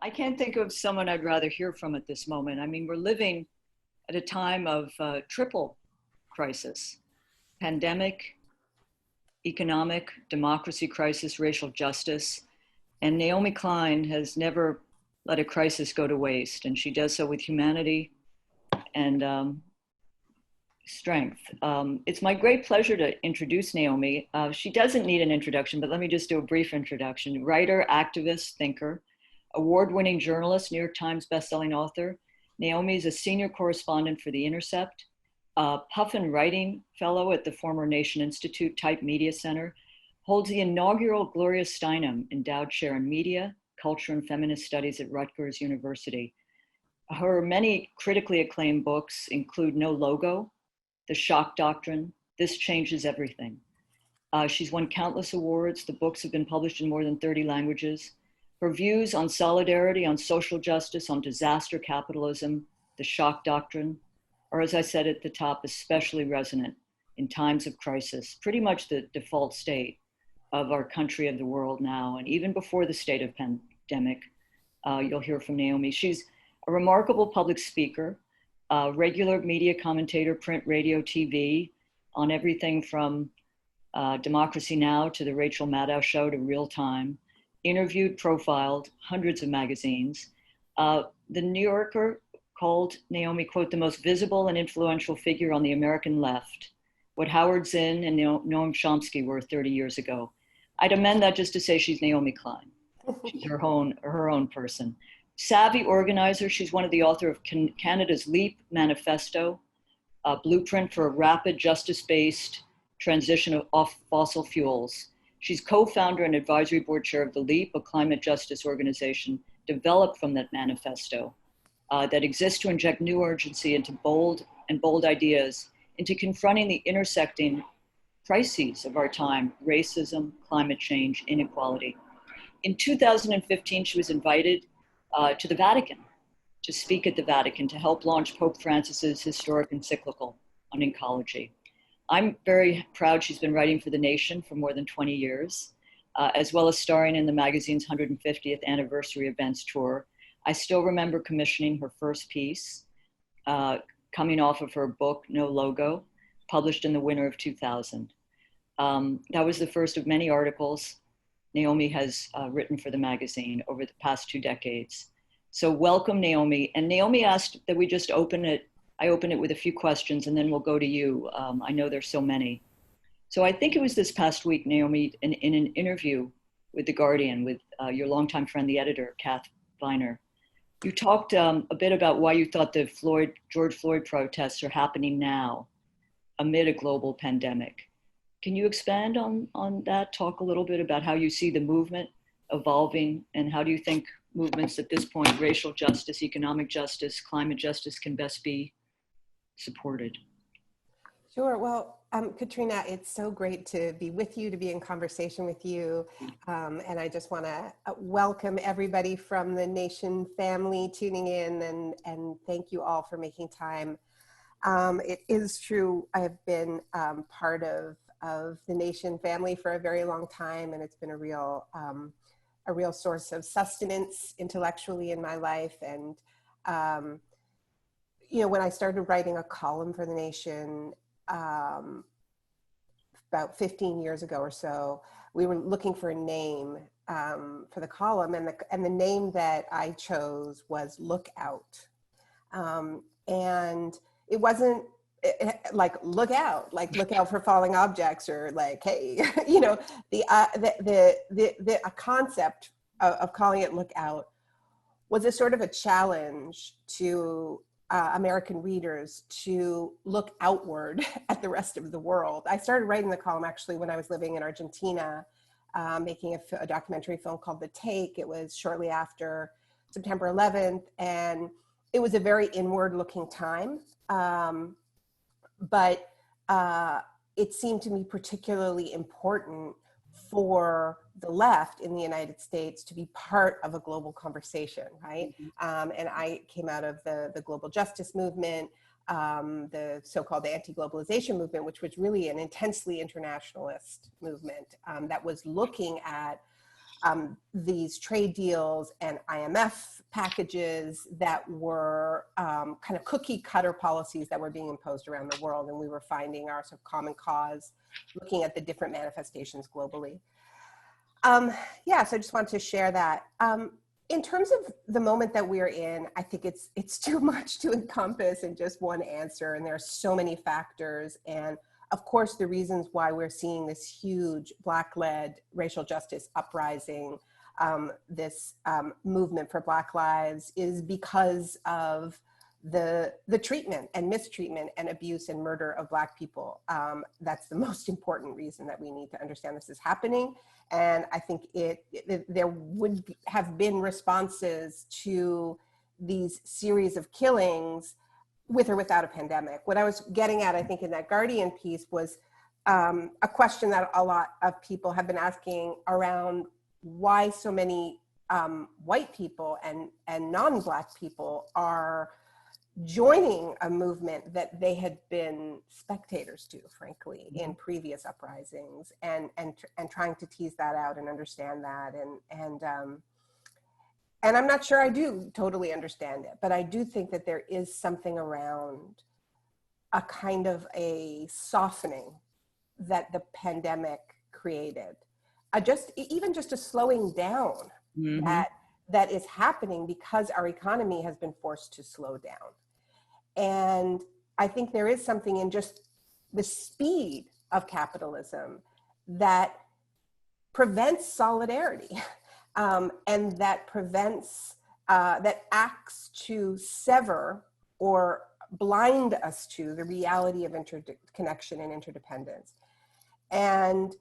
I can't think of someone I'd rather hear from at this moment. I mean, we're living at a time of triple crisis: pandemic, economic, democracy crisis, racial justice. And Naomi Klein has never let a crisis go to waste, and she does so with humanity and strength. It's my great pleasure to introduce Naomi. She doesn't need an introduction, but let me just do a brief introduction. Writer, activist, thinker, award-winning journalist, New York Times bestselling author. Naomi is a senior correspondent for The Intercept, Puffin Writing Fellow at the former Nation Institute Type Media Center, holds the inaugural Gloria Steinem Endowed Chair in Media, Culture and Feminist Studies at Rutgers University. Her many critically acclaimed books include No Logo, The Shock Doctrine, This Changes Everything. She's won countless awards. The books have been published in more than 30 languages. Her views on solidarity, on social justice, on disaster capitalism, the shock doctrine, are, as I said at the top, especially resonant in times of crisis, pretty much the default state of our country, of the world now. And even before the state of pandemic, you'll hear from Naomi. She's a remarkable public speaker, regular media commentator, print, radio, TV, on everything from Democracy Now! To the Rachel Maddow Show to Real Time. Interviewed, profiled hundreds of magazines. The New Yorker called Naomi, quote, the most visible and influential figure on the American left, what Howard Zinn and Noam Chomsky were 30 years ago. I'd amend that just to say she's Naomi Klein. She's her own person. Savvy organizer, she's one of the author of Canada's LEAP Manifesto, a blueprint for a rapid justice-based transition off fossil fuels. She's co-founder and advisory board chair of the LEAP, a climate justice organization developed from that manifesto that exists to inject new urgency into bold ideas into confronting the intersecting crises of our time: racism, climate change, inequality. In 2015, she was invited to the Vatican to speak at the Vatican to help launch Pope Francis's historic encyclical on ecology. I'm very proud she's been writing for The Nation for more than 20 years, as well as starring in the magazine's 150th anniversary events tour. I still remember commissioning her first piece, coming off of her book, No Logo, published in the winter of 2000. That was the first of many articles Naomi has written for the magazine over the past 2 decades. So welcome, Naomi. And Naomi asked that we just I open it with a few questions and then we'll go to you. I know there's so many. So I think it was this past week, Naomi, in an interview with The Guardian, with your longtime friend, the editor, Kath Viner, you talked a bit about why you thought the George Floyd protests are happening now amid a global pandemic. Can you expand on that? Talk a little bit about how you see the movement evolving, and how do you think movements at this point, racial justice, economic justice, climate justice, can best be supported? Sure. Well, Katrina, it's so great to be with you, to be in conversation with you. And I just want to welcome everybody from the Nation family tuning in, and thank you all for making time. It is true, I have been part of the Nation family for a very long time, and it's been a real source of sustenance intellectually in my life. And you know, when I started writing a column for the Nation about 15 years ago or so, we were looking for a name for the column, and the name that I chose was Lookout. And it wasn't like look out for falling objects, or like, hey, you know, a concept of calling it Lookout was a sort of a challenge to American readers to look outward at the rest of the world. I started writing the column actually when I was living in Argentina, making a documentary film called The Take. It was shortly after September 11th, and it was a very inward-looking time. But it seemed to me particularly important for the left in the United States to be part of a global conversation, right? Mm-hmm. And I came out of the global justice movement, the so-called anti-globalization movement, which was really an intensely internationalist movement that was looking at these trade deals and IMF packages that were kind of cookie cutter policies that were being imposed around the world. And we were finding our sort of common cause, looking at the different manifestations globally. Yeah, so I just wanted to share that. In terms of the moment that we're in, I think it's too much to encompass in just one answer. And there are so many factors. And of course, the reasons why we're seeing this huge Black-led racial justice uprising, this movement for Black lives, is because of the treatment and mistreatment and abuse and murder of Black people. That's the most important reason that we need to understand this is happening. And I think there would have been responses to these series of killings with or without a pandemic. What I was getting at, I think, in that Guardian piece was a question that a lot of people have been asking around why so many white people and non-Black people are joining a movement that they had been spectators to, frankly, in previous uprisings, and trying to tease that out and understand that. And I'm not sure I do totally understand it, but I do think that there is something around a kind of a softening that the pandemic created. Even just a slowing down that is happening because our economy has been forced to slow down. And I think there is something in just the speed of capitalism that prevents solidarity, and that that acts to sever or blind us to the reality of interconnection and interdependence. And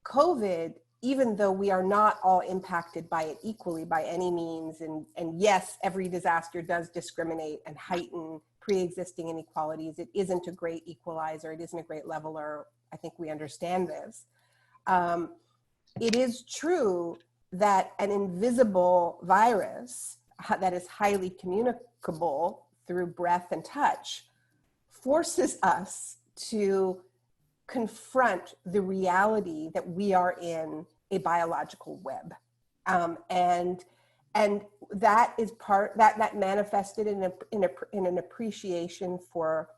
COVID, even though we are not all impacted by it equally by any means, and yes, every disaster does discriminate and heighten pre-existing inequalities, it isn't a great equalizer, it isn't a great leveler. I think we understand this. It is true that an invisible virus that is highly communicable through breath and touch forces us to confront the reality that we are in a biological web. And that is that manifested in an appreciation for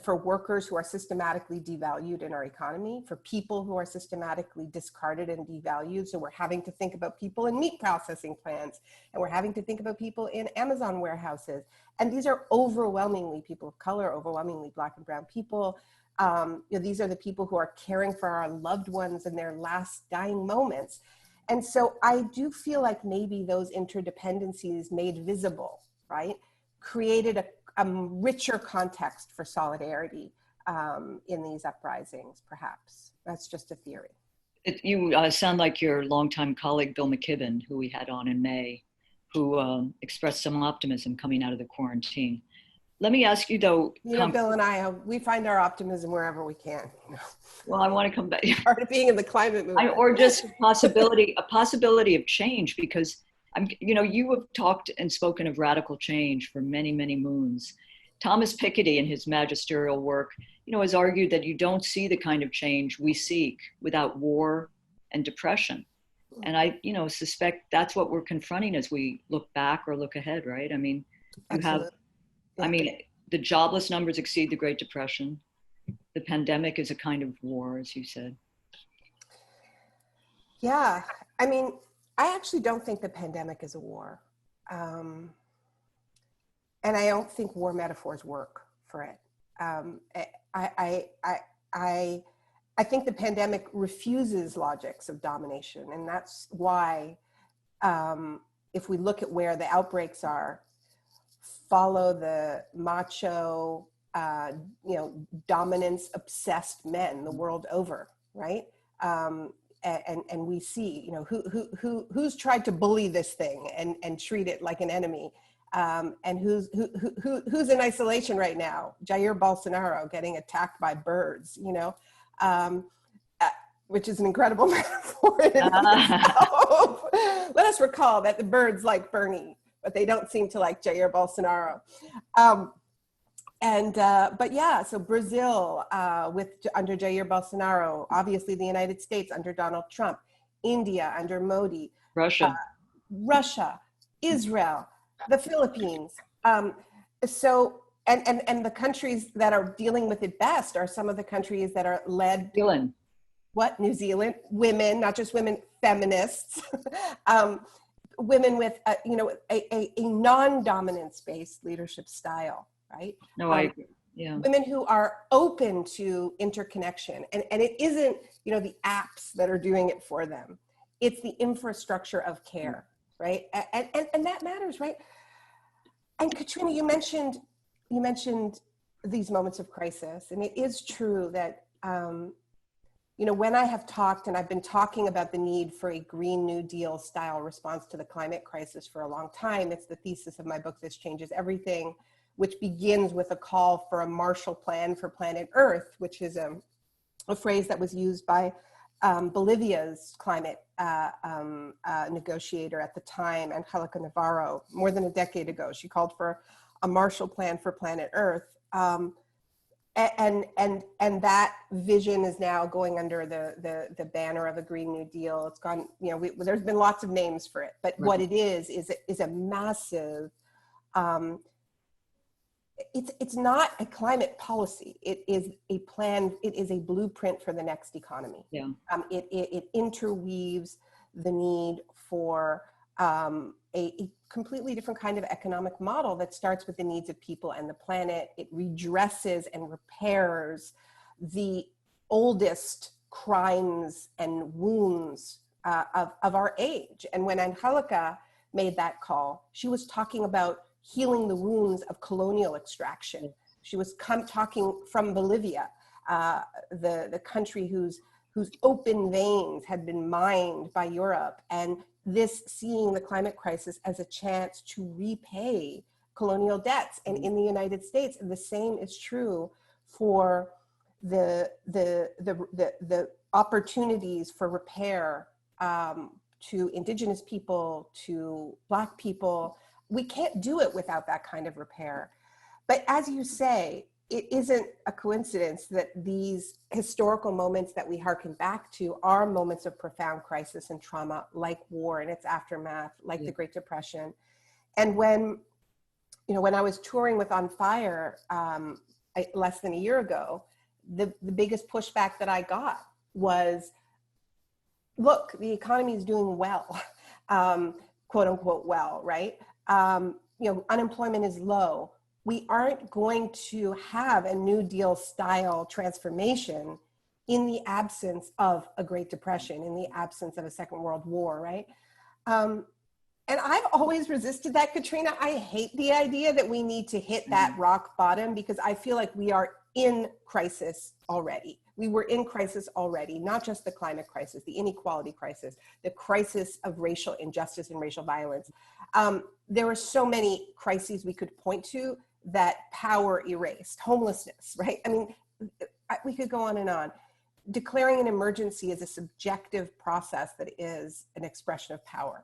workers who are systematically devalued in our economy, for people who are systematically discarded and devalued. So we're having to think about people in meat processing plants, and we're having to think about people in Amazon warehouses. And these are overwhelmingly people of color, overwhelmingly Black and brown people. These are the people who are caring for our loved ones in their last dying moments. And so I do feel like maybe those interdependencies made visible, right, created a richer context for solidarity in these uprisings, perhaps. That's just a theory. You sound like your longtime colleague, Bill McKibben, who we had on in May, who expressed some optimism coming out of the quarantine. Let me ask you though. Bill and I, we find our optimism wherever we can. Well, I want to come back. Part of being in the climate movement. Or just a possibility of change, because you have talked and spoken of radical change for many, many moons. Thomas Piketty, in his magisterial work, has argued that you don't see the kind of change we seek without war and depression. And I, suspect that's what we're confronting as we look back or look ahead, right? I mean, the jobless numbers exceed the Great Depression. The pandemic is a kind of war, as you said. Yeah, I actually don't think the pandemic is a war. And I don't think war metaphors work for it. I think the pandemic refuses logics of domination. And that's why, if we look at where the outbreaks are, follow the macho, dominance obsessed men the world over, right? And we see, who's tried to bully this thing and treat it like an enemy, and who's in isolation right now. Jair Bolsonaro getting attacked by birds, which is an incredible metaphor in itself. Let us recall that the birds like Bernie, but they don't seem to like Jair Bolsonaro. But yeah, so Brazil under Jair Bolsonaro, obviously the United States under Donald Trump. India under Modi, Russia. Russia, Israel, the Philippines. And the countries that are dealing with it best are some of the countries that are led. Zealand. What? New Zealand, women, not just women, feminists, women with a non-dominance-based leadership style, right? No, I agree. Yeah. Women who are open to interconnection, and it isn't the apps that are doing it for them. It's the infrastructure of care, right? And that matters, right? And Katrina, you mentioned these moments of crisis, and it is true that when I have talked, and I've been talking about the need for a Green New Deal style response to the climate crisis for a long time. It's the thesis of my book, This Changes Everything, which begins with a call for a Marshall Plan for Planet Earth, which is a phrase that was used by Bolivia's climate negotiator at the time, Angelica Navarro, more than a decade ago. She called for a Marshall Plan for Planet Earth. And that vision is now going under the banner of a Green New Deal. It's gone, there's been lots of names for it, but what it is a massive, it's not a climate policy. It is a plan. It is a blueprint for the next economy. Yeah. It interweaves the need for a completely different kind of economic model that starts with the needs of people and the planet. It redresses and repairs the oldest crimes and wounds of our age. And when Angelica made that call, she was talking about healing the wounds of colonial extraction. She was talking from Bolivia, the country whose open veins had been mined by Europe, and seeing the climate crisis as a chance to repay colonial debts. And in the United States, the same is true for the opportunities for repair to Indigenous people, to Black people. We can't do it without that kind of repair. But as you say, it isn't a coincidence that these historical moments that we harken back to are moments of profound crisis and trauma, like war and its aftermath, like the Great Depression. And when I was touring with On Fire less than a year ago, the biggest pushback that I got was, look, the economy is doing well, quote unquote well, right? Unemployment is low. We aren't going to have a New Deal style transformation in the absence of a Great Depression, in the absence of a Second World War, right? And I've always resisted that, Katrina. I hate the idea that we need to hit that rock bottom, because I feel like we are in crisis already. We were in crisis already, not just the climate crisis, the inequality crisis, the crisis of racial injustice and racial violence. There were so many crises we could point to that power erased. Homelessness, right? I mean, we could go on and on. Declaring an emergency is a subjective process that is an expression of power.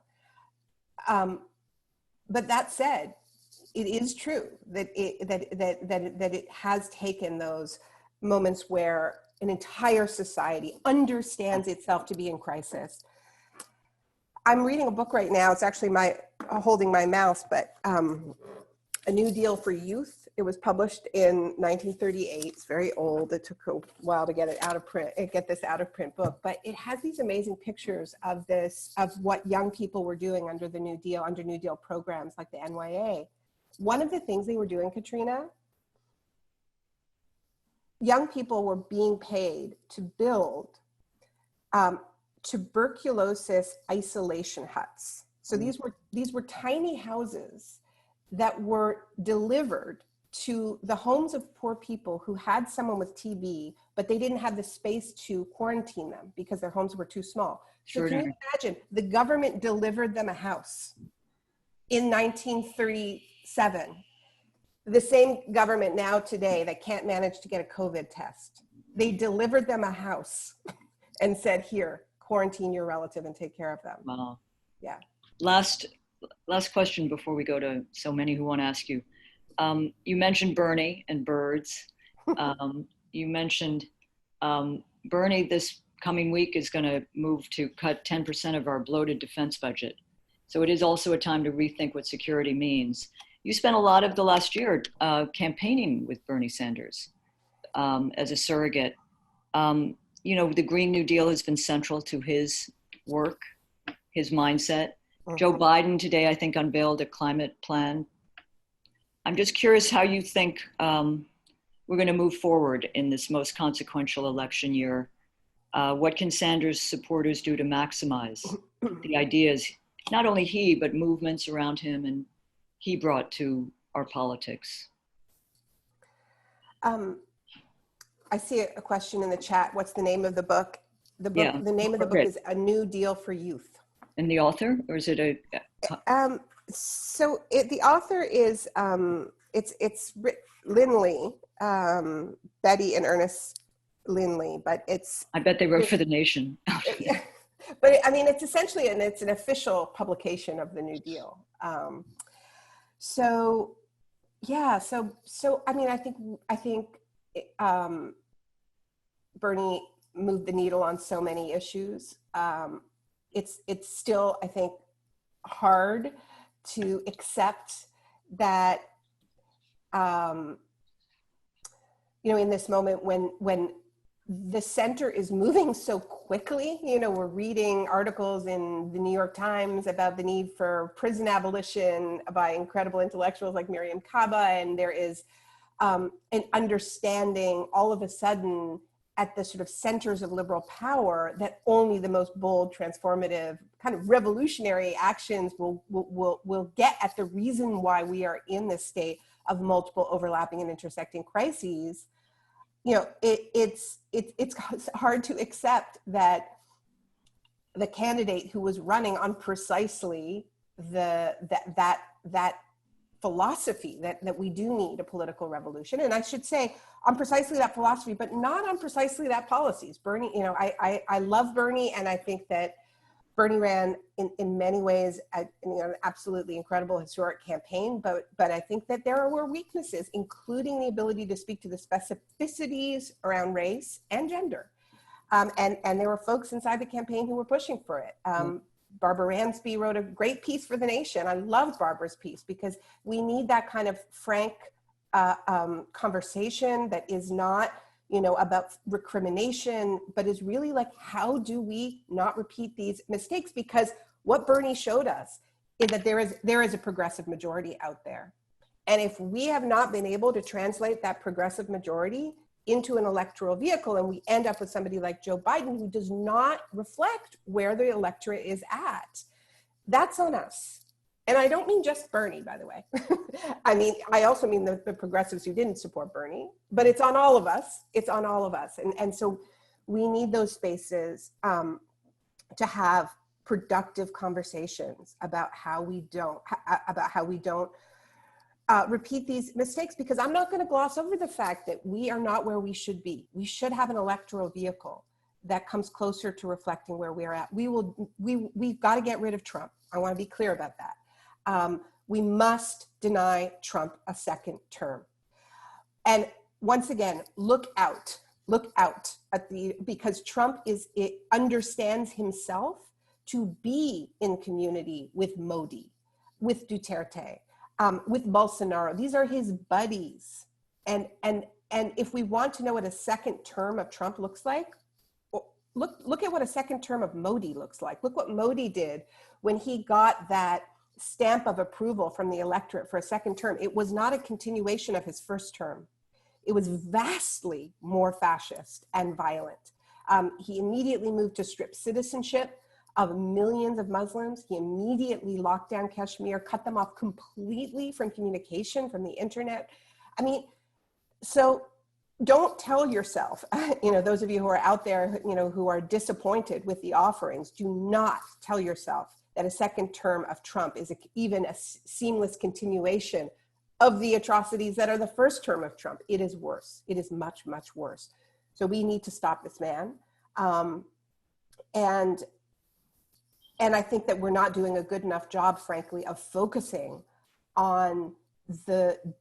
But that said, it is true that it has taken those moments where an entire society understands itself to be in crisis. I'm reading a book right now. It's actually holding my mouse, but A New Deal for Youth. It was published in 1938. It's very old. It took a while to get this out of print book, but it has these amazing pictures of what young people were doing under the New Deal, under New Deal programs like the NYA. One of the things they were doing, Katrina, young people were being paid to build tuberculosis isolation huts. So these were tiny houses that were delivered to the homes of poor people who had someone with TB, but they didn't have the space to quarantine them because their homes were too small. So can you imagine, the government delivered them a house in 1937. The same government now today that can't manage to get a COVID test, they delivered them a house and said, here, quarantine your relative and take care of them. Wow. Yeah. Last question before we go to so many who want to ask you. You mentioned Bernie and birds. You mentioned Bernie, this coming week is going to move to cut 10% of our bloated defense budget. So it is also a time to rethink what security means. You spent a lot of the last year campaigning with Bernie Sanders as a surrogate. You know, the Green New Deal has been central to his work, his mindset. Joe Biden today, I think, unveiled a climate plan. I'm just curious how you think we're going to move forward in this most consequential election year. What can Sanders supporters do to maximize the ideas, not only he, but movements around him and he brought to our politics? I see a question in the chat. What's the name of the book? The name of the book is A New Deal for Youth. And the author, or is it a? The author is it's Lindley, Betty and Ernest Lindley, but it's. I bet they wrote for The Nation. But I mean, it's essentially it's an official publication of the New Deal. So I mean, I think Bernie moved the needle on so many issues. It's still, I think, hard to accept that, in this moment when the center is moving so quickly, we're reading articles in the New York Times about the need for prison abolition by incredible intellectuals like Miriam Kaba, and there is an understanding all of a sudden at the sort of centers of liberal power that only the most bold, transformative, kind of revolutionary actions will get at the reason why we are in this state of multiple overlapping and intersecting crises. It's hard to accept that the candidate who was running on precisely that philosophy that we do need a political revolution, and I should say on precisely that philosophy, but not on precisely that policies. Bernie, I love Bernie, and I think that Bernie ran in many ways an absolutely incredible historic campaign, but I think that there were weaknesses, including the ability to speak to the specificities around race and gender. And there were folks inside the campaign who were pushing for it. Barbara Ransby wrote a great piece for The Nation. I loved Barbara's piece because we need that kind of frank conversation that is not about recrimination, but is really like, how do we not repeat these mistakes? Because what Bernie showed us is that there is a progressive majority out there. And if we have not been able to translate that progressive majority into an electoral vehicle, and we end up with somebody like Joe Biden who does not reflect where the electorate is at, that's on us. And I don't mean just Bernie, by the way. I also mean the progressives who didn't support Bernie, but it's on all of us. It's on all of us. And so we need those spaces to have productive conversations about how we don't repeat these mistakes, because I'm not going to gloss over the fact that we are not where we should be. We should have an electoral vehicle that comes closer to reflecting where we are at. We've got to get rid of Trump. I want to be clear about that. We must deny Trump a second term. And once again, look out because Trump understands himself to be in community with Modi, with Duterte, with Bolsonaro. These are his buddies. And if we want to know what a second term of Trump looks like, look at what a second term of Modi looks like. Look what Modi did when he got that stamp of approval from the electorate for a second term. It was not a continuation of his first term. It was vastly more fascist and violent. He immediately moved to strip citizenship of millions of Muslims. He immediately locked down Kashmir, cut them off completely from communication, from the internet. So don't tell yourself, those of you who are out there, who are disappointed with the offerings, do not tell yourself that a second term of Trump is even a seamless continuation of the atrocities that are the first term of Trump. It is worse. It is much, much worse. So we need to stop this man. And I think that we're not doing a good enough job, frankly, of focusing on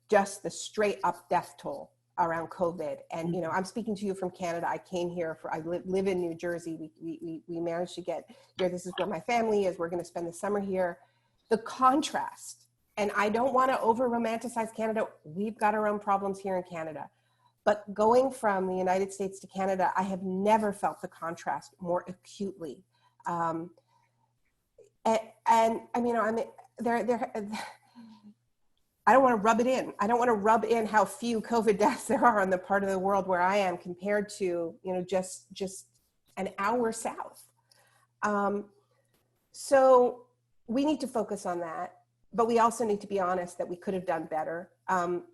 just the straight up death toll around COVID. And, you know, I'm speaking to you from Canada. I came here I live in New Jersey. We managed to get here. This is where my family is. We're going to spend the summer here. The contrast, and I don't want to over romanticize Canada. We've got our own problems here in Canada. But going from the United States to Canada, I have never felt the contrast more acutely. And I mean, I don't want to rub it in. I don't want to rub in how few COVID deaths there are on the part of the world where I am compared to, you know, just an hour south. So we need to focus on that, but we also need to be honest that we could have done better.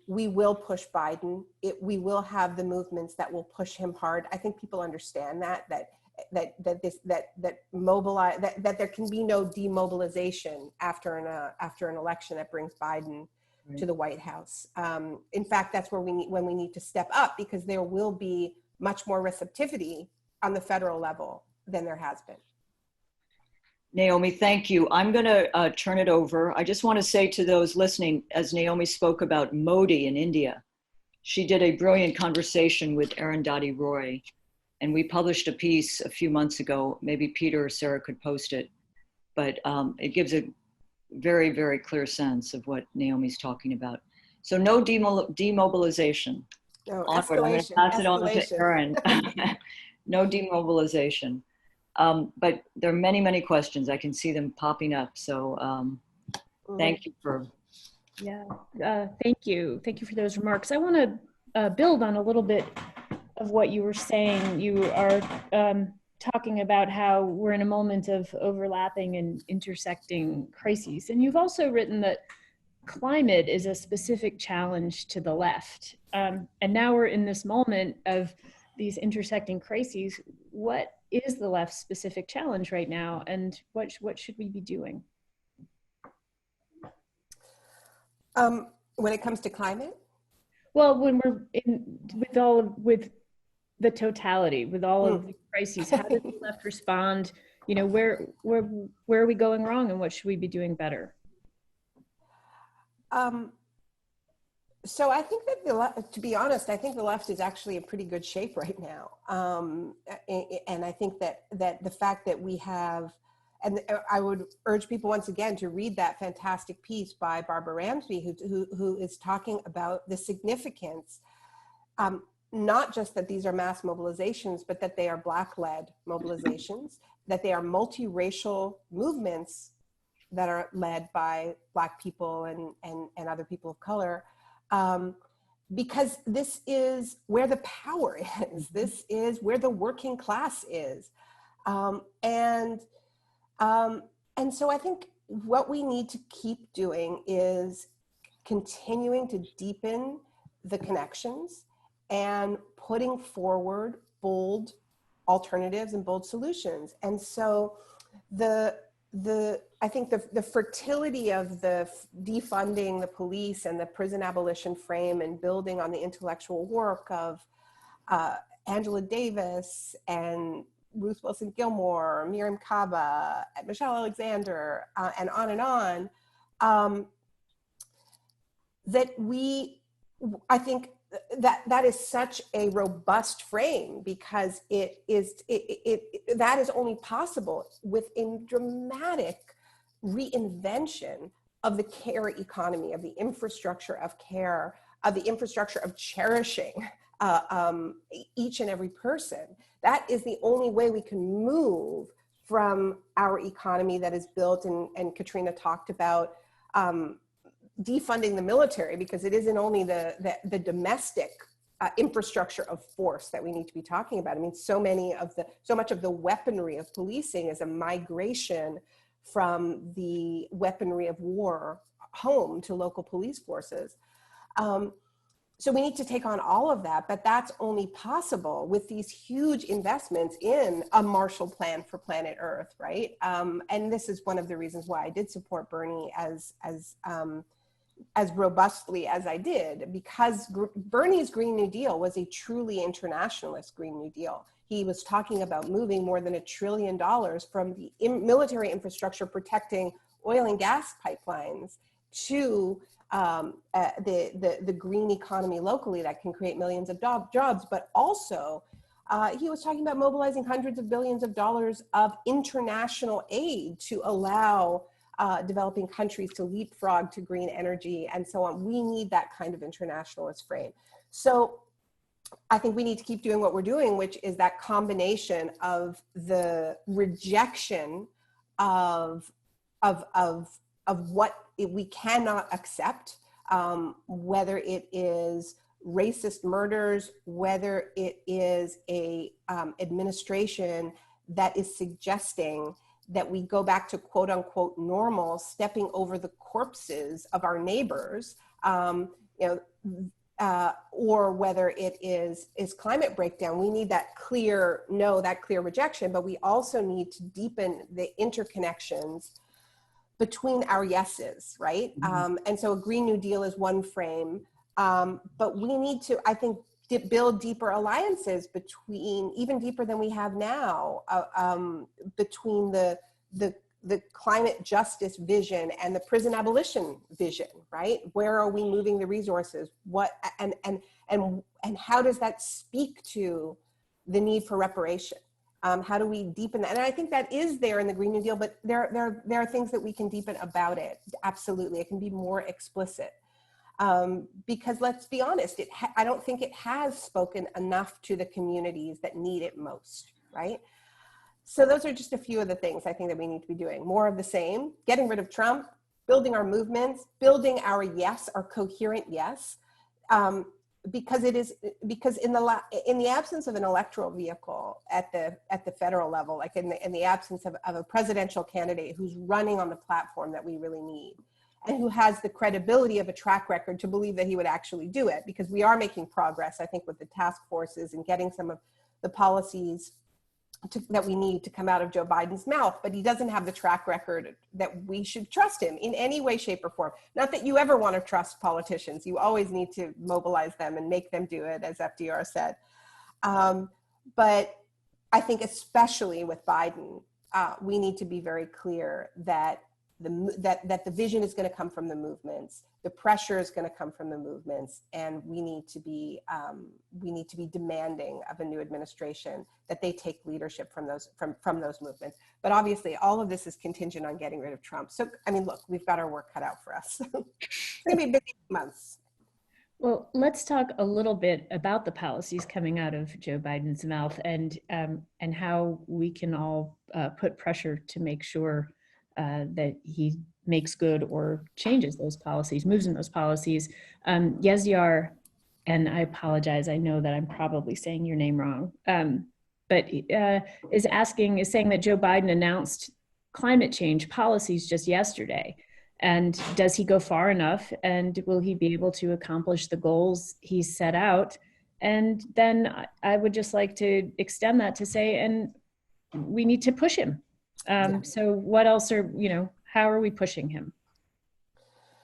We will push Biden. We will have the movements that will push him hard. I think people understand that there can be no demobilization after an election that brings Biden to the White House. In fact, that's where when we need to step up, because there will be much more receptivity on the federal level than there has been. Naomi, thank you. I'm going to turn it over. I just want to say to those listening, as Naomi spoke about Modi in India, she did a brilliant conversation with Arundhati Roy, and we published a piece a few months ago. Maybe Peter or Sarah could post it, but it gives a very, very clear sense of what Naomi's talking about. So no demobilization. No, onward. I'm going to pass it on to Erin. No demobilization. But there are many, many questions. I can see them popping up. So thank you for. Yeah, thank you. Thank you for those remarks. I want to build on a little bit of what you were saying. You are talking about how we're in a moment of overlapping and intersecting crises. And you've also written that climate is a specific challenge to the left. And now we're in this moment of these intersecting crises. What is the left's specific challenge right now, and what should we be doing? When it comes to climate? Well, when we're with the totality, with all of the crises, how does the left respond? You know, where are we going wrong, and what should we be doing better? So I think that to be honest, I think the left is actually in pretty good shape right now. And I think that the fact that we have, and I would urge people once again to read that fantastic piece by Barbara Ramsby, who is talking about the significance, not just that these are mass mobilizations, but that they are Black-led mobilizations, that they are multiracial movements that are led by Black people and other people of color. Because this is where the power is. This is where the working class is. And so I think what we need to keep doing is continuing to deepen the connections and putting forward bold alternatives and bold solutions. And so I think the fertility of the defunding the police and the prison abolition frame and building on the intellectual work of Angela Davis and Ruth Wilson Gilmore, Miriam Kaba, Michelle Alexander, and on, I think that is such a robust frame, because that is only possible with a dramatic reinvention of the care economy, of the infrastructure of care, of the infrastructure of cherishing each and every person. That is the only way we can move from our economy that is built, and Katrina talked about defunding the military, because it isn't only the domestic infrastructure of force that we need to be talking about. I mean, so much of the weaponry of policing is a migration from the weaponry of war home to local police forces. So we need to take on all of that, but that's only possible with these huge investments in a Marshall Plan for planet Earth, right? And this is one of the reasons why I did support Bernie as robustly as I did, because Bernie's Green New Deal was a truly internationalist Green New Deal. He was talking about moving more than $1 trillion from the military infrastructure protecting oil and gas pipelines to the green economy locally that can create millions of jobs, but also he was talking about mobilizing hundreds of billions of dollars of international aid to allow developing countries to leapfrog to green energy and so on. We need that kind of internationalist frame. So I think we need to keep doing what we're doing, which is that combination of the rejection of what we cannot accept, whether it is racist murders, whether it is a administration that is suggesting that we go back to quote unquote normal, stepping over the corpses of our neighbors, or whether it is climate breakdown. We need that clear rejection, but we also need to deepen the interconnections between our yeses, right? Mm-hmm. And so a Green New Deal is one frame, but we need to, I think, build deeper alliances between, even deeper than we have now, between the climate justice vision and the prison abolition vision, right? Where are we moving the resources? What and how does that speak to the need for reparation? How do we deepen that? And I think that is there in the Green New Deal, but there are things that we can deepen about it. Absolutely, it can be more explicit. Because let's be honest, I don't think it has spoken enough to the communities that need it most, right? So those are just a few of the things I think that we need to be doing. More of the same, getting rid of Trump, building our movements, building our yes, our coherent yes, because in the absence of an electoral vehicle at the federal level, like in the absence of a presidential candidate who's running on the platform that we really need, and who has the credibility of a track record to believe that he would actually do it, because we are making progress, I think, with the task forces and getting some of the policies that we need to come out of Joe Biden's mouth, but he doesn't have the track record that we should trust him in any way, shape, or form. Not that you ever want to trust politicians. You always need to mobilize them and make them do it, as FDR said. But I think especially with Biden, we need to be very clear that the vision is going to come from the movements, the pressure is going to come from the movements, and we need to be demanding of a new administration that they take leadership from those movements. But obviously, all of this is contingent on getting rid of Trump. So, I mean, look, we've got our work cut out for us. It's going to be busy months. Well, let's talk a little bit about the policies coming out of Joe Biden's mouth, and how we can all put pressure to make sure that he makes good or changes those policies, moves in those policies. Yezyar, and I apologize, I know that I'm probably saying your name wrong, but is saying that Joe Biden announced climate change policies just yesterday. And does he go far enough? And will he be able to accomplish the goals he set out? And then I would just like to extend that to say, and we need to push him. So what else how are we pushing him?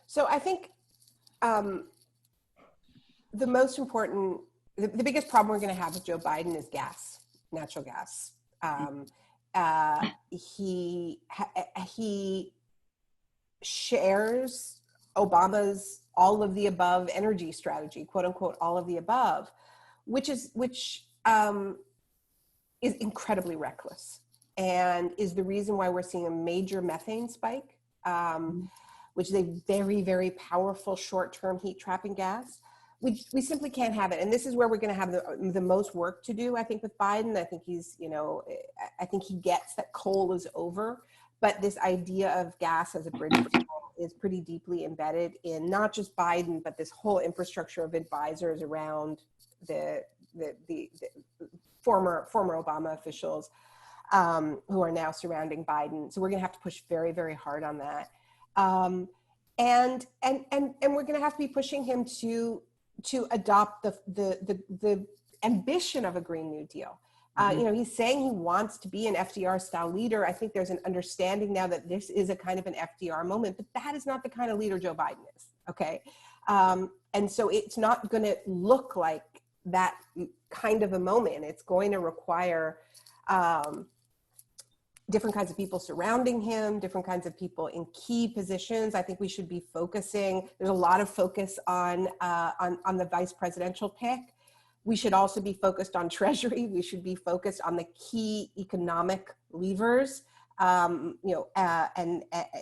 So I think the most important, the biggest problem we're going to have with Joe Biden is gas, natural gas. He shares Obama's all of the above energy strategy, quote unquote, all of the above, which is incredibly reckless, and is the reason why we're seeing a major methane spike, which is a very, very powerful short-term heat trapping gas. We simply can't have it. And this is where we're going to have the most work to do, I think, with Biden. I think I think he gets that coal is over, but this idea of gas as a bridge is pretty deeply embedded in not just Biden, but this whole infrastructure of advisors around the former Obama officials who are now surrounding Biden. So we're going to have to push very, very hard on that. And we're going to have to be pushing him to adopt the ambition of a Green New Deal. He's saying he wants to be an FDR style leader. I think there's an understanding now that this is a kind of an FDR moment, but that is not the kind of leader Joe Biden is. Okay. And so it's not going to look like that kind of a moment. It's going to require different kinds of people surrounding him, different kinds of people in key positions. I think we should be focusing. There's a lot of focus on the vice presidential pick. We should also be focused on Treasury. We should be focused on the key economic levers, and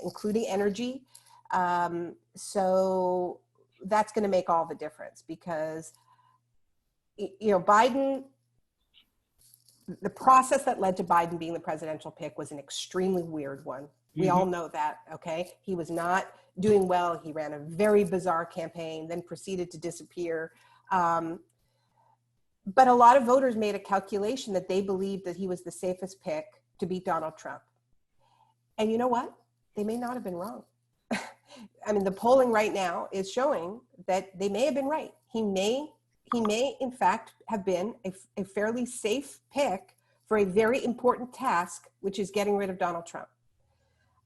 including energy. So that's going to make all the difference, because, Biden, the process that led to Biden being the presidential pick was an extremely weird one. We all know that, okay? He was not doing well. He ran a very bizarre campaign, then proceeded to disappear. But a lot of voters made a calculation that they believed that he was the safest pick to beat Donald Trump. And you know what? They may not have been wrong. I mean, the polling right now is showing that they may have been right. He may in fact have been a fairly safe pick for a very important task, which is getting rid of Donald Trump.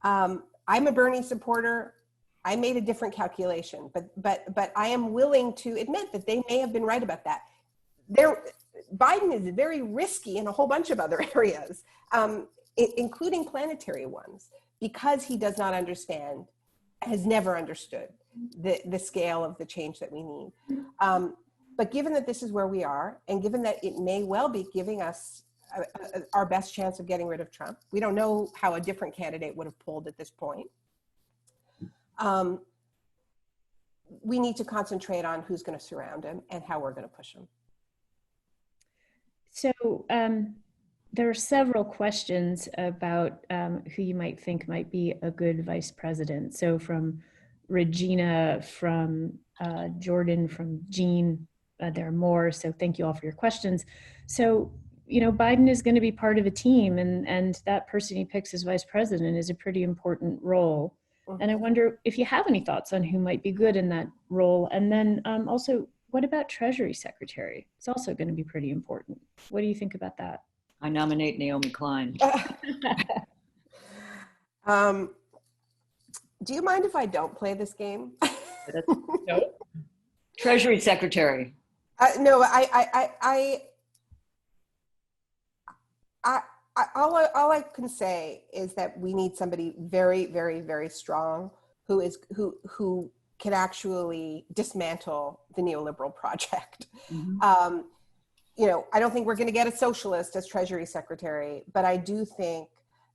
I'm a Bernie supporter. I made a different calculation, but I am willing to admit that they may have been right about that. Biden is very risky in a whole bunch of other areas, including planetary ones, because he does not understand, has never understood the scale of the change that we need. But given that this is where we are, and given that it may well be giving us our best chance of getting rid of Trump, we don't know how a different candidate would have polled at this point. We need to concentrate on who's going to surround him and how we're going to push him. So there are several questions about who you might think might be a good vice president. So from Regina, from Jordan, from Jean, there are more. So thank you all for your questions. So, Biden is going to be part of a team, and that person he picks as vice president is a pretty important role. And I wonder if you have any thoughts on who might be good in that role. And then also, what about Treasury Secretary? It's also going to be pretty important. What do you think about that? I nominate Naomi Klein. Do you mind if I don't play this game? No. Treasury Secretary. No, all I can say is that we need somebody very, very, very strong who can actually dismantle the neoliberal project. I don't think we're going to get a socialist as Treasury Secretary, but I do think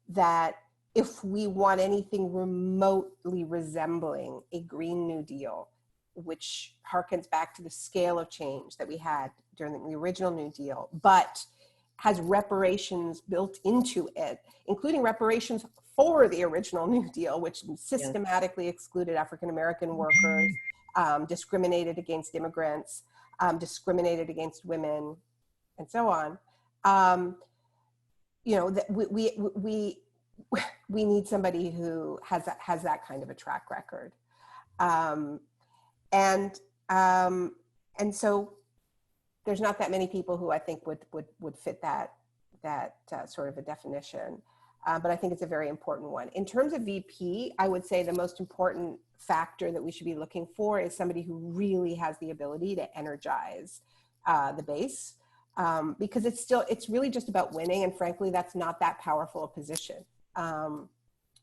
that if we want anything remotely resembling a Green New Deal, which harkens back to the scale of change that we had during the original New Deal, but has reparations built into it, including reparations for the original New Deal, which systematically excluded African-American workers, discriminated against immigrants, discriminated against women, and so on. We need somebody who has that kind of a track record. And so there's not that many people who I think would fit that sort of a definition. But I think it's a very important one. In terms of VP, I would say the most important factor that we should be looking for is somebody who really has the ability to energize the base, because it's really just about winning. And frankly, that's not that powerful a position,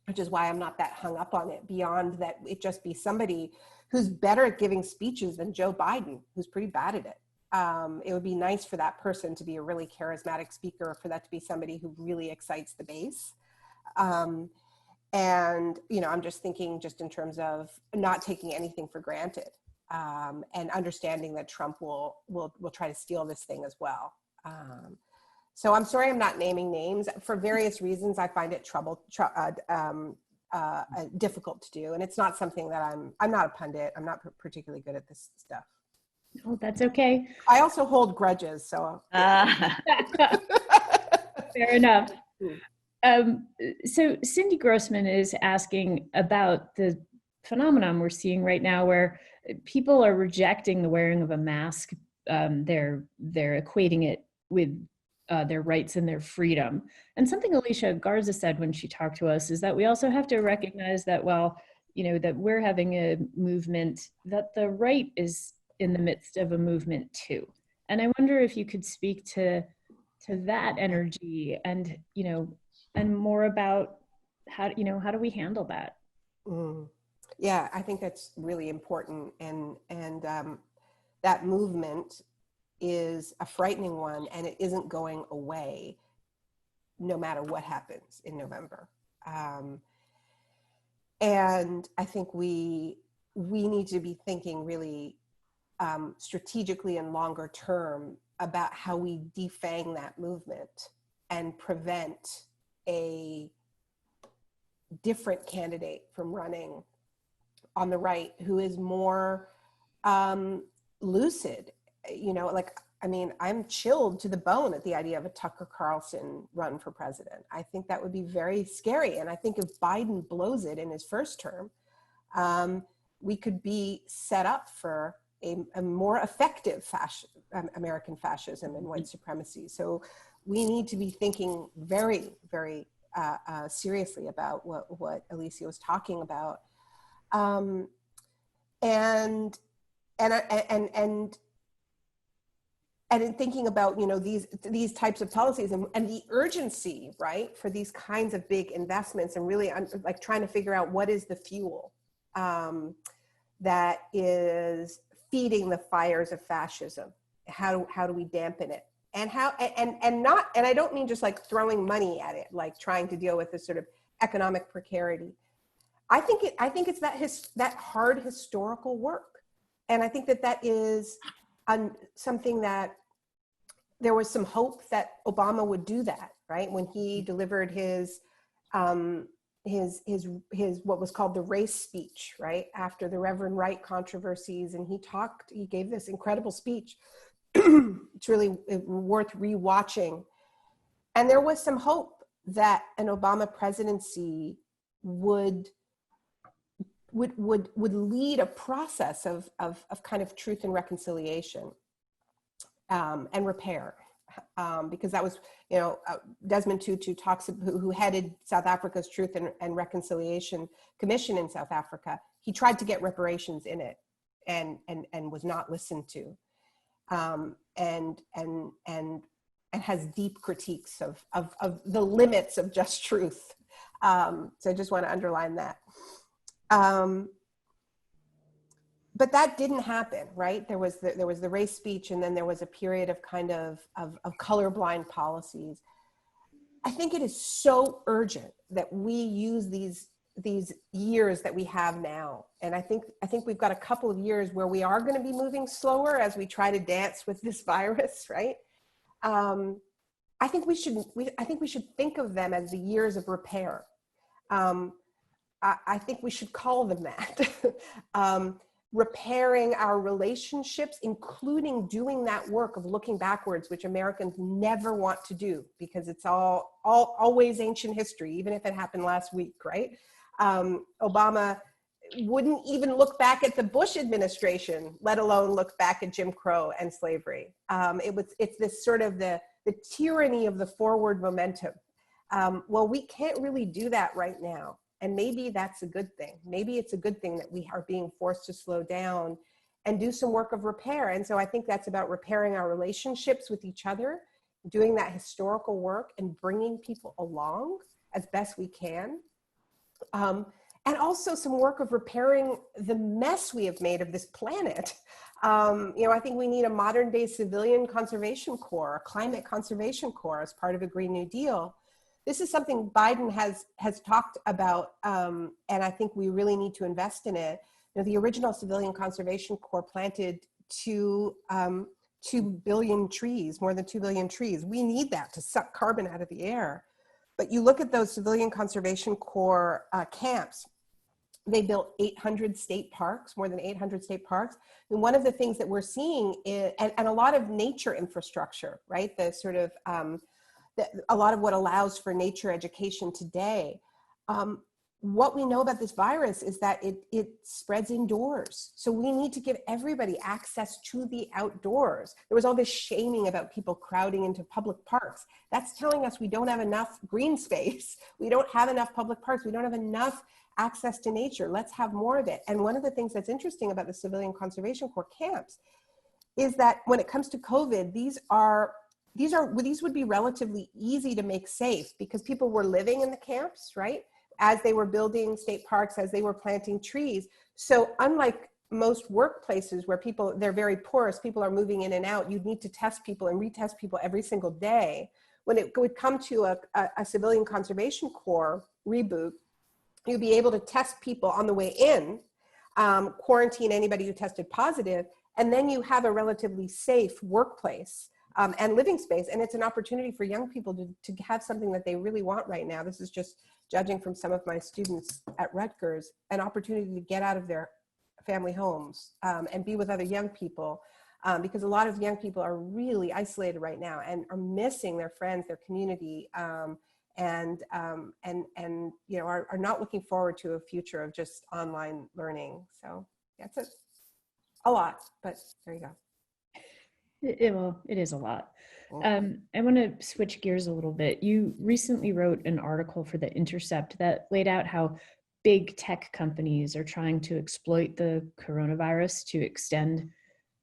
which is why I'm not that hung up on it, beyond that it just be somebody who's better at giving speeches than Joe Biden, who's pretty bad at it. It would be nice for that person to be a really charismatic speaker, for that to be somebody who really excites the base. And, I'm just thinking just in terms of not taking anything for granted, and understanding that Trump will try to steal this thing as well. So I'm sorry I'm not naming names. For various reasons, I find it difficult to do. And it's not something that I'm not a pundit. I'm not particularly good at this stuff. Oh, that's okay. I also hold grudges, so. Fair enough. So Cindy Grossman is asking about the phenomenon we're seeing right now where people are rejecting the wearing of a mask. They're equating it with their rights and their freedom. And something Alicia Garza said when she talked to us is that we also have to recognize that that we're having a movement, that the right is in the midst of a movement too. And I wonder if you could speak to that energy and, and more about how, you know, how do we handle that? Mm. Yeah, I think that's really important. And that movement is a frightening one, and it isn't going away no matter what happens in November. And I think we need to be thinking really strategically and longer term about how we defang that movement and prevent a different candidate from running on the right who is more lucid. You know, like, I mean, I'm chilled to the bone at the idea of a Tucker Carlson run for president. I think that would be very scary. And I think if Biden blows it in his first term, we could be set up for a more effective American fascism and white supremacy. So we need to be thinking very, very seriously about what Alicia was talking about. And in thinking about, you know, these types of policies and the urgency, right, for these kinds of big investments, and really like trying to figure out what is the fuel that is feeding the fires of fascism. How do we dampen it? And how, and not, and I don't mean just like throwing money at it, like trying to deal with this sort of economic precarity. I think it's that hard historical work. And I think that is something that there was some hope that Obama would do that, right? When he delivered his what was called the race speech, right? After the Reverend Wright controversies. And he gave this incredible speech. It's really worth rewatching. And there was some hope that an Obama presidency would lead a process of kind of truth and reconciliation and repair, because that was, you know, Desmond Tutu who headed South Africa's Truth and Reconciliation Commission in South Africa. He tried to get reparations in it, and was not listened to, and has deep critiques of the limits of just truth. So I just want to underline that. But that didn't happen, right? There was the race speech, and then there was a period of kind of colorblind policies. I think it is so urgent that we use these years that we have now. And I think we've got a couple of years where we are going to be moving slower as we try to dance with this virus, right? I think we should think of them as the years of repair. I think we should call them that. Repairing our relationships, including doing that work of looking backwards, which Americans never want to do because it's always ancient history, even if it happened last week, right? Obama wouldn't even look back at the Bush administration, let alone look back at Jim Crow and slavery. It's this sort of the tyranny of the forward momentum. Well, we can't really do that right now. And maybe that's a good thing. Maybe it's a good thing that we are being forced to slow down and do some work of repair. And so I think that's about repairing our relationships with each other, doing that historical work and bringing people along as best we can. And also some work of repairing the mess we have made of this planet. You know, I think we need a modern day civilian conservation corps, a climate conservation corps as part of a Green New Deal. This is something Biden has talked about, and I think we really need to invest in it. You know, the original Civilian Conservation Corps planted 2 billion trees, more than 2 billion trees. We need that to suck carbon out of the air. But you look at those Civilian Conservation Corps camps, they built 800 state parks, more than 800 state parks. And one of the things that we're seeing is, and a lot of nature infrastructure, right? The sort of, a lot of what allows for nature education today. What we know about this virus is that it spreads indoors. So we need to give everybody access to the outdoors. There was all this shaming about people crowding into public parks. That's telling us we don't have enough green space. We don't have enough public parks. We don't have enough access to nature. Let's have more of it. And one of the things that's interesting about the Civilian Conservation Corps camps is that when it comes to COVID, these are these would be relatively easy to make safe because people were living in the camps, right? As they were building state parks, as they were planting trees. So unlike most workplaces where they're very porous, people are moving in and out, you'd need to test people and retest people every single day. When it would come to a civilian conservation corps reboot, you'd be able to test people on the way in, quarantine anybody who tested positive, and then you have a relatively safe workplace and living space. And it's an opportunity for young people to have something that they really want right now. This is just judging from some of my students at Rutgers, an opportunity to get out of their family homes and be with other young people. Because a lot of young people are really isolated right now and are missing their friends, their community, and you know, are not looking forward to a future of just online learning. So that's a lot, but there you go. Well, it is a lot. I want to switch gears a little bit. You recently wrote an article for The Intercept that laid out how big tech companies are trying to exploit the coronavirus to extend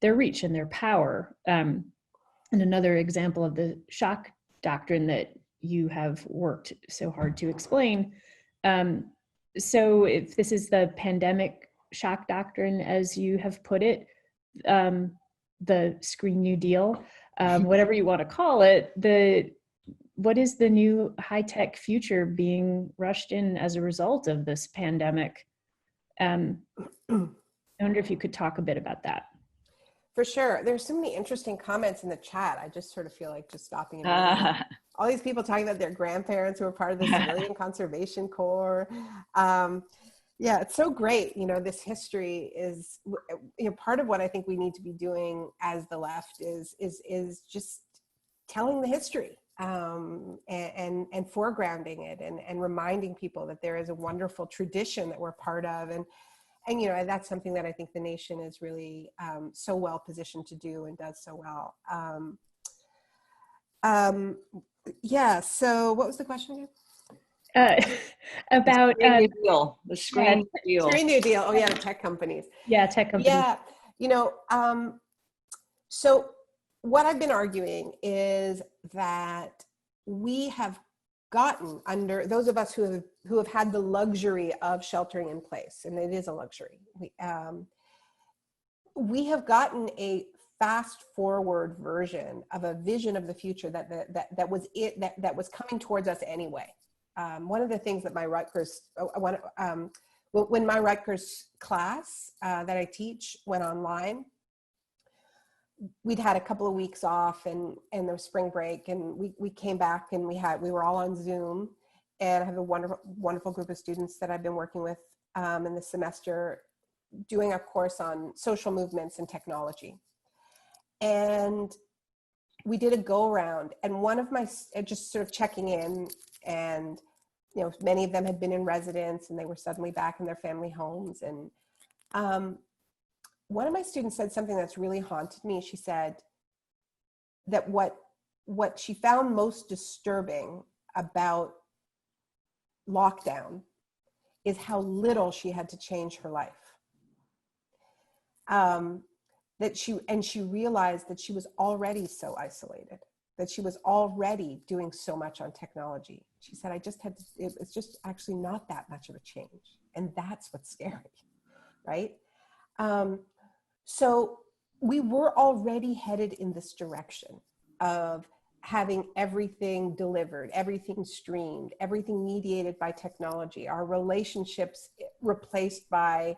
their reach and their power. And another example of the shock doctrine that you have worked so hard to explain. So if this is the pandemic shock doctrine, as you have put it, the Green New Deal, whatever you want to call it, what is the new high-tech future being rushed in as a result of this pandemic? I wonder if you could talk a bit about that. For sure. There's so many interesting comments in the chat. I just sort of feel like just stopping and all these people talking about their grandparents who were part of the Civilian Conservation Corps. Yeah, it's so great. You know, this history is, you know, part of what I think we need to be doing as the left is just telling the history and foregrounding it and reminding people that there is a wonderful tradition that we're part of. And you know, that's something that I think the nation is really so well positioned to do and does so well. Yeah, so what was the question again? About the Green New Deal, the Green New Deal. Green New Deal. Oh yeah, the tech companies. Yeah, tech companies. Yeah, you know, so what I've been arguing is that we have gotten, under those of us who have had the luxury of sheltering in place, and it is a luxury, we have gotten a fast forward version of a vision of the future that was coming towards us anyway. One of the things that my Rutgers, when my Rutgers class that I teach went online, we'd had a couple of weeks off and there was spring break, and we came back and we were all on Zoom, and I have a wonderful group of students that I've been working with in the semester doing a course on social movements and technology. And we did a go around, and one of my, just sort of checking in, and you know, many of them had been in residence and they were suddenly back in their family homes. And one of my students said something that's really haunted me. She said that what she found most disturbing about lockdown is how little she had to change her life. She realized that she was already so isolated, that she was already doing so much on technology. She said, it's just actually not that much of a change. And that's what's scary, right? So we were already headed in this direction of having everything delivered, everything streamed, everything mediated by technology, our relationships replaced by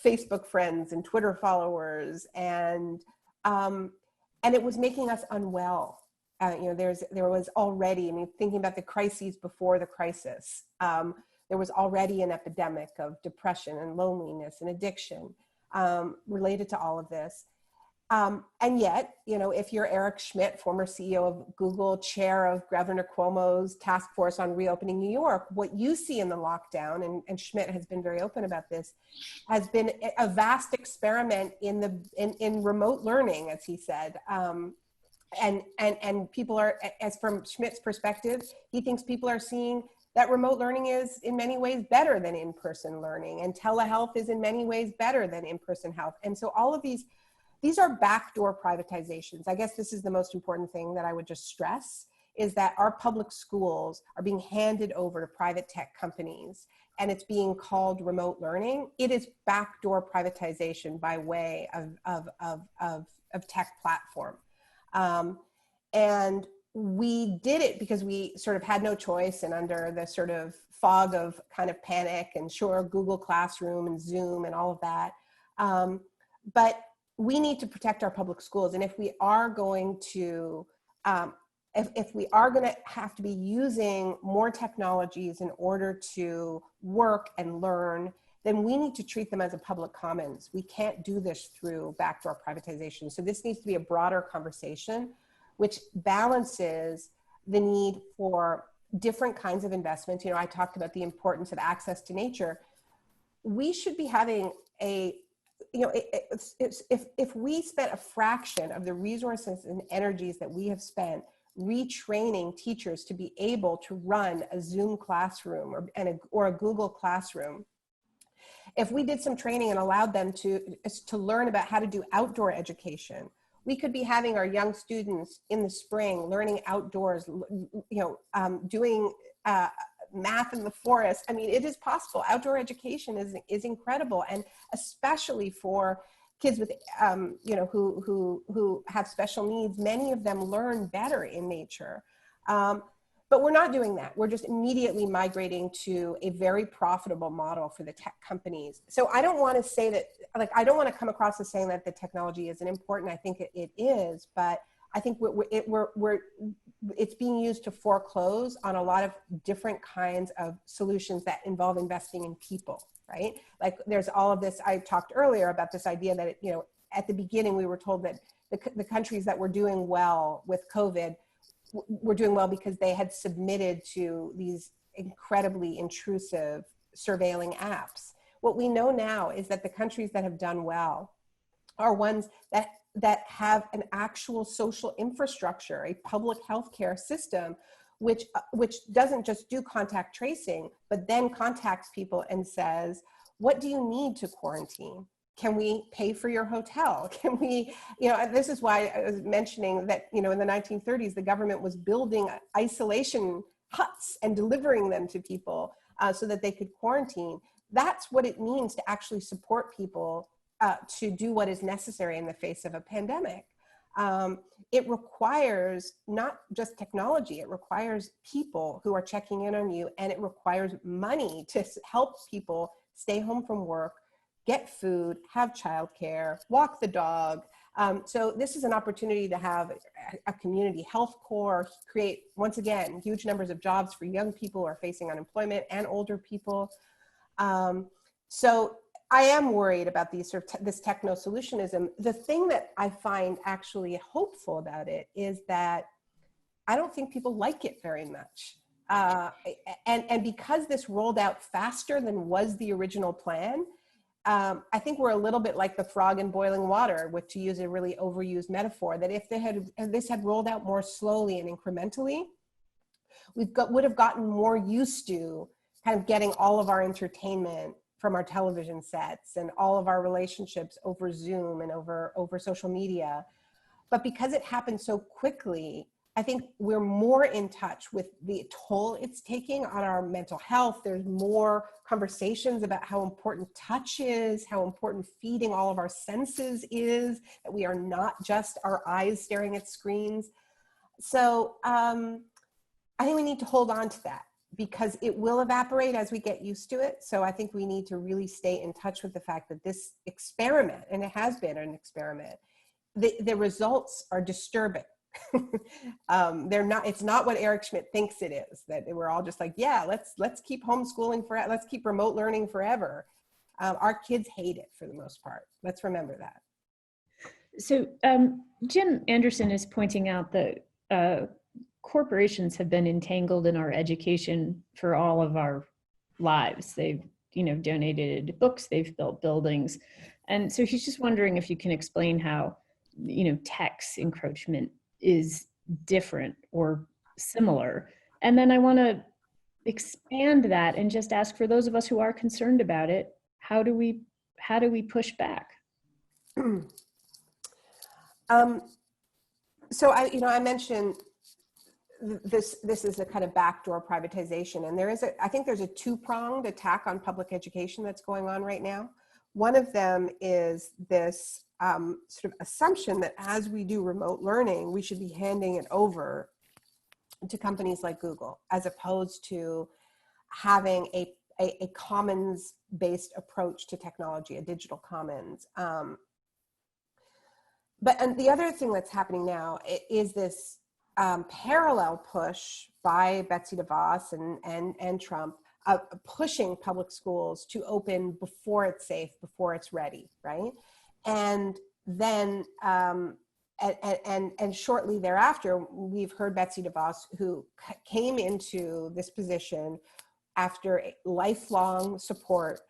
Facebook friends and Twitter followers, and it was making us unwell. You know, there was already, I mean, thinking about the crises before the crisis, there was already an epidemic of depression and loneliness and addiction related to all of this. And yet, you know, if you're Eric Schmidt, former CEO of Google, chair of Governor Cuomo's task force on reopening New York, what you see in the lockdown, and Schmidt has been very open about this, has been a vast experiment in remote learning, as he said. And people are, as from Schmidt's perspective, he thinks people are seeing that remote learning is in many ways better than in-person learning, and telehealth is in many ways better than in-person health. And so all of these these are backdoor privatizations. I guess this is the most important thing that I would just stress, is that our public schools are being handed over to private tech companies, and it's being called remote learning. It is backdoor privatization by way of tech platform. And we did it because we sort of had no choice, and under the sort of fog of kind of panic, and sure, Google Classroom and Zoom and all of that. But we need to protect our public schools. And if we are going to, if we are going to have to be using more technologies in order to work and learn, then we need to treat them as a public commons. We can't do this through backdoor privatization. So this needs to be a broader conversation, which balances the need for different kinds of investments. You know, I talked about the importance of access to nature. We should be having a, you know, if we spent a fraction of the resources and energies that we have spent retraining teachers to be able to run a Zoom classroom or a Google Classroom, if we did some training and allowed them to learn about how to do outdoor education, we could be having our young students in the spring learning outdoors, you know, doing math in the forest. I mean, it is possible. Outdoor education is incredible, and especially for kids with, you know, who have special needs. Many of them learn better in nature. But we're not doing that. We're just immediately migrating to a very profitable model for the tech companies. So I don't want to say that, like, I don't want to come across as saying that the technology isn't important. I think it is, but I think it's being used to foreclose on a lot of different kinds of solutions that involve investing in people, right? Like, there's all of this, I talked earlier about this idea that, you know, at the beginning we were told that the countries that were doing well with COVID were doing well because they had submitted to these incredibly intrusive surveilling apps. What we know now is that the countries that have done well are ones that have an actual social infrastructure, a public healthcare system, which doesn't just do contact tracing, but then contacts people and says, what do you need to quarantine? Can we pay for your hotel? Can we, you know, this is why I was mentioning that, you know, in the 1930s, the government was building isolation huts and delivering them to people so that they could quarantine. That's what it means to actually support people to do what is necessary in the face of a pandemic. It requires not just technology, it requires people who are checking in on you, and it requires money to help people stay home from work, get food, have childcare, walk the dog. So this is an opportunity to have a community health corps, create, once again, huge numbers of jobs for young people who are facing unemployment and older people. So I am worried about these this techno-solutionism. The thing that I find actually hopeful about it is that I don't think people like it very much. And because this rolled out faster than was the original plan, I think we're a little bit like the frog in boiling water, which, to use a really overused metaphor, that if this had rolled out more slowly and incrementally, would have gotten more used to kind of getting all of our entertainment from our television sets and all of our relationships over Zoom and over social media. But because it happened so quickly, I think we're more in touch with the toll it's taking on our mental health. There's more conversations about how important touch is, how important feeding all of our senses is, that we are not just our eyes staring at screens. So I think we need to hold on to that, because it will evaporate as we get used to it. So I think we need to really stay in touch with the fact that this experiment, and it has been an experiment, the results are disturbing. They're not, it's not what Eric Schmidt thinks it is, that we're all just like, yeah, let's keep homeschooling forever, let's keep remote learning forever. Our kids hate it for the most part. Let's remember that. So Jim Anderson is pointing out that corporations have been entangled in our education for all of our lives. They've, you know, donated books, they've built buildings. And so he's just wondering if you can explain how, you know, tech's encroachment is different or similar. And then I want to expand that and just ask, for those of us who are concerned about it, how do we push back? So I mentioned this is a kind of backdoor privatization, and I think there's a two-pronged attack on public education that's going on right now. One of them is this sort of assumption that as we do remote learning, we should be handing it over to companies like Google, as opposed to having a commons-based approach to technology, a digital commons. And the other thing that's happening now is this parallel push by Betsy DeVos and Trump, pushing public schools to open before it's safe, before it's ready, right? And then, and shortly thereafter, we've heard Betsy DeVos, who came into this position after lifelong support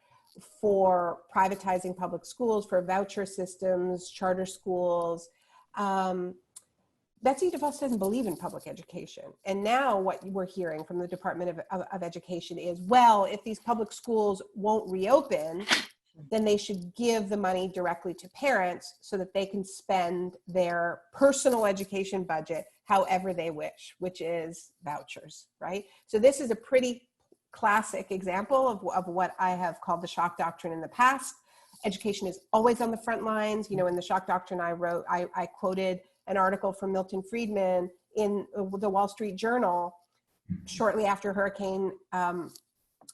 for privatizing public schools, for voucher systems, charter schools. Betsy DeVos doesn't believe in public education. And now what we're hearing from the Department of Education is, well, if these public schools won't reopen, then they should give the money directly to parents so that they can spend their personal education budget however they wish, which is vouchers, right? So this is a pretty classic example of what I have called the shock doctrine in the past. Education is always on the front lines. You know, in the shock doctrine I wrote, I quoted an article from Milton Friedman in the Wall Street Journal shortly after Hurricane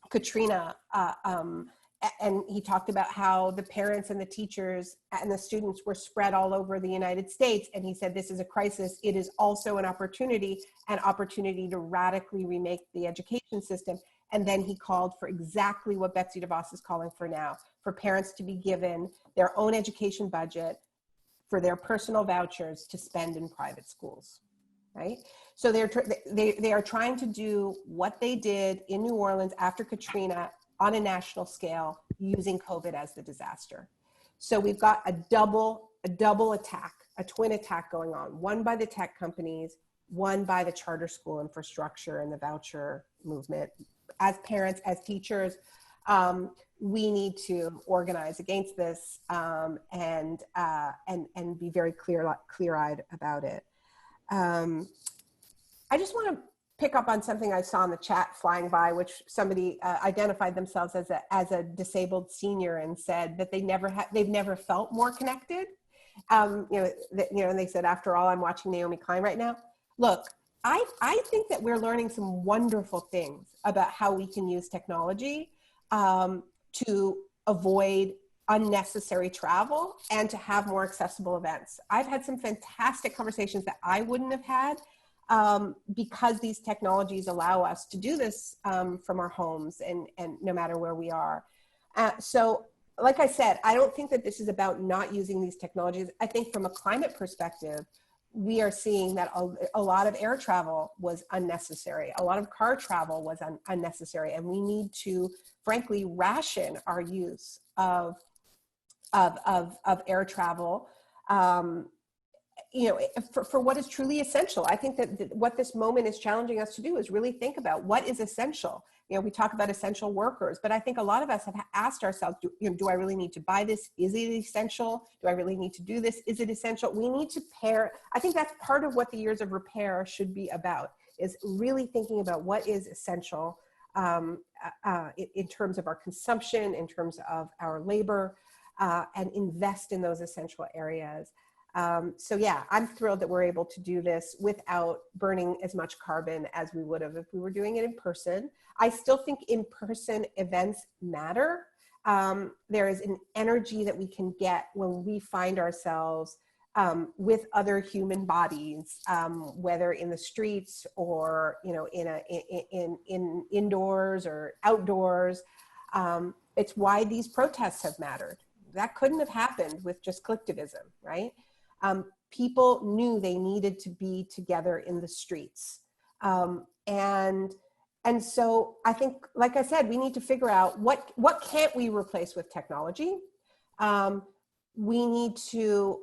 Katrina. And he talked about how the parents and the teachers and the students were spread all over the United States. And he said, this is a crisis. It is also an opportunity to radically remake the education system. And then he called for exactly what Betsy DeVos is calling for now, for parents to be given their own education budget for their personal vouchers to spend in private schools, right? So they are trying to do what they did in New Orleans after Katrina on a national scale, using COVID as the disaster. So we've got a double attack, a twin attack going on, one by the tech companies, one by the charter school infrastructure and the voucher movement. As parents, as teachers, we need to organize against this and be very clear-eyed about it. I just want to pick up on something I saw in the chat flying by, which somebody identified themselves as a disabled senior and said that they've never felt more connected. And they said, after all, I'm watching Naomi Klein right now. Look, I think that we're learning some wonderful things about how we can use technology to avoid unnecessary travel and to have more accessible events. I've had some fantastic conversations that I wouldn't have had because these technologies allow us to do this from our homes and no matter where we are. So like I said, I don't think that this is about not using these technologies. I think from a climate perspective, we are seeing that a lot of air travel was unnecessary. A lot of car travel was unnecessary. And we need to, frankly, ration our use of air travel, for what is truly essential. I think that what this moment is challenging us to do is really think about what is essential. We talk about essential workers, but I think a lot of us have asked ourselves, do I really need to buy this? Is it essential? Do I really need to do this? Is it essential? We need to pair. I think that's part of what the years of repair should be about, is really thinking about what is essential in terms of our consumption, in terms of our labor, and invest in those essential areas. So yeah, I'm thrilled that we're able to do this without burning as much carbon as we would have if we were doing it in person. I still think in-person events matter. There is an energy that we can get when we find ourselves with other human bodies, whether in the streets or in indoors or outdoors. It's why these protests have mattered. That couldn't have happened with just collectivism, right? People knew they needed to be together in the streets. And so I think, like I said, we need to figure out what can't we replace with technology. We need to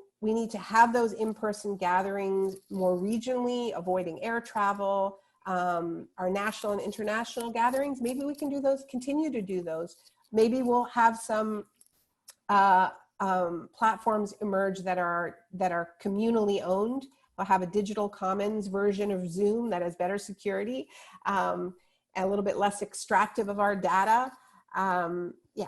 have those in-person gatherings more regionally, avoiding air travel. Our national and international gatherings, maybe we can do those, continue to do those. Maybe we'll have some platforms emerge that are communally owned. We'll have a digital commons version of Zoom that has better security, and a little bit less extractive of our data. Yeah.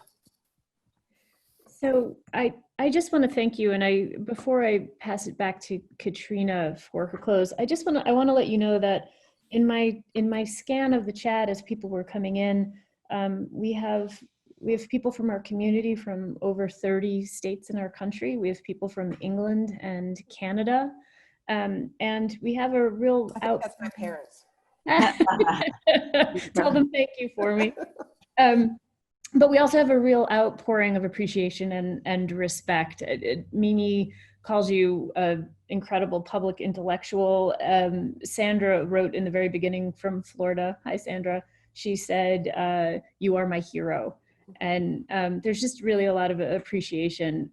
So I just want to thank you, and before I pass it back to Katrina for her close, I want to let you know that in my scan of the chat as people were coming in, we have people from our community from over 30 states in our country. We have people from England and Canada, and we have a real I think that's my parents. Tell them thank you for me. But we also have a real outpouring of appreciation and respect. Mimi calls you an incredible public intellectual. Sandra wrote in the very beginning from Florida. Hi, Sandra. She said, you are my hero. And there's just really a lot of appreciation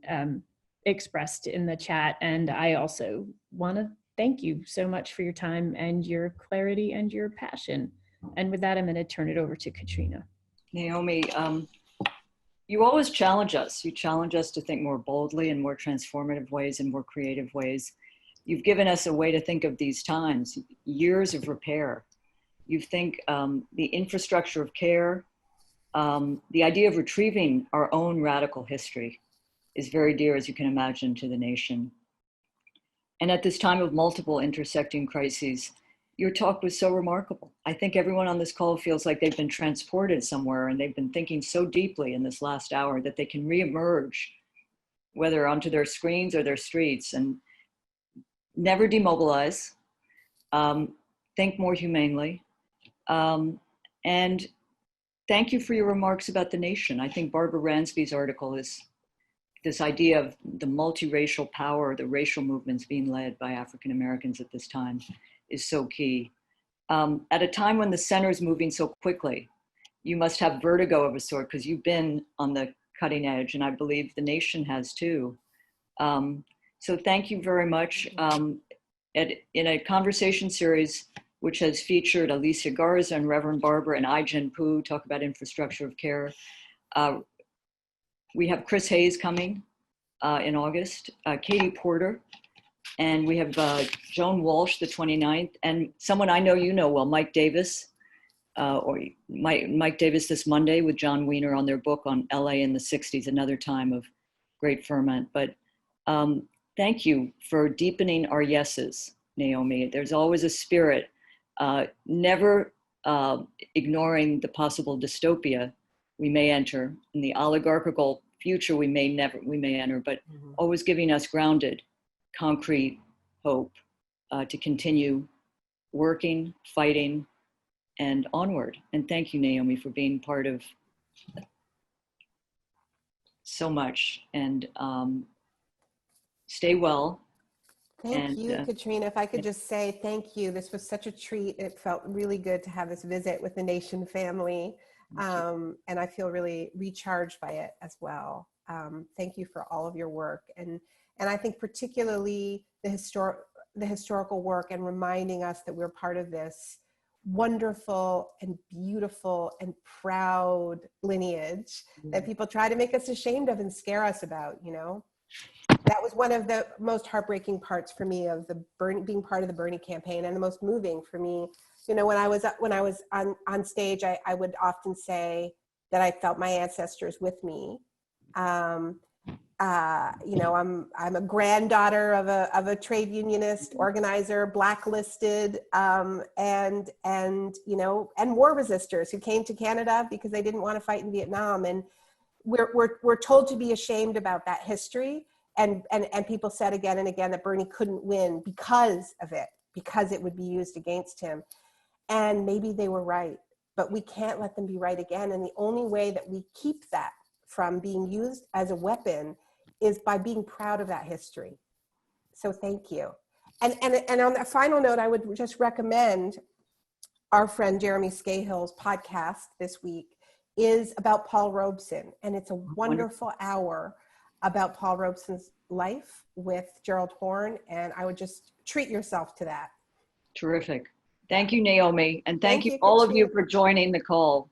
expressed in the chat. And I also want to thank you so much for your time and your clarity and your passion. And with that, I'm going to turn it over to Katrina. Naomi, you always challenge us. You challenge us to think more boldly in more transformative ways and more creative ways. You've given us a way to think of these times, years of repair. You think the infrastructure of care, the idea of retrieving our own radical history is very dear, as you can imagine, to the nation. And at this time of multiple intersecting crises, your talk was so remarkable. I think everyone on this call feels like they've been transported somewhere and they've been thinking so deeply in this last hour that they can reemerge, whether onto their screens or their streets, and never demobilize, think more humanely. And thank you for your remarks about the nation. I think Barbara Ransby's article is this idea of the multiracial power, the racial movements being led by African Americans at this time is so key. At a time when the center is moving so quickly, you must have vertigo of a sort because you've been on the cutting edge, and I believe the nation has too. So thank you very much. In a conversation series which has featured Alicia Garza and Reverend Barbara and Ai-jen Poo talk about infrastructure of care, we have Chris Hayes coming in August, Katie Porter, and we have Joan Walsh, the 29th, and someone I know you know well, Mike Davis, Mike Davis this Monday with John Wiener on their book on LA in the 60s, another time of great ferment. But thank you for deepening our yeses, Naomi. There's always a spirit, never ignoring the possible dystopia we may enter, in the oligarchical future we may enter, but always giving us grounded, concrete hope to continue working, fighting, and onward. And thank you, Naomi, for being part of so much. And stay well. Thank you, Katrina. If I could just say thank you. This was such a treat. It felt really good to have this visit with the Nation family. And I feel really recharged by it as well. Thank you for all of your work. And I think particularly the historical work and reminding us that we're part of this wonderful and beautiful and proud lineage that people try to make us ashamed of and scare us about, you know. That was one of the most heartbreaking parts for me of the being part of the Bernie campaign, and the most moving for me. You know, when I was on stage, I would often say that I felt my ancestors with me. You know, I'm a granddaughter of a trade unionist organizer, blacklisted, and you know, and war resistors who came to Canada because they didn't want to fight in Vietnam, and we're told to be ashamed about that history, and people said again and again that Bernie couldn't win because of it, because it would be used against him. And maybe they were right, but we can't let them be right again. And the only way that we keep that from being used as a weapon is by being proud of that history. So thank you. And on that final note, I would just recommend our friend Jeremy Scahill's podcast this week is about Paul Robeson. And it's a wonderful hour about Paul Robeson's life with Gerald Horne. And I would just treat yourself to that. Terrific. Thank you, Naomi. And thank you you, all Katrina. of you for joining the call.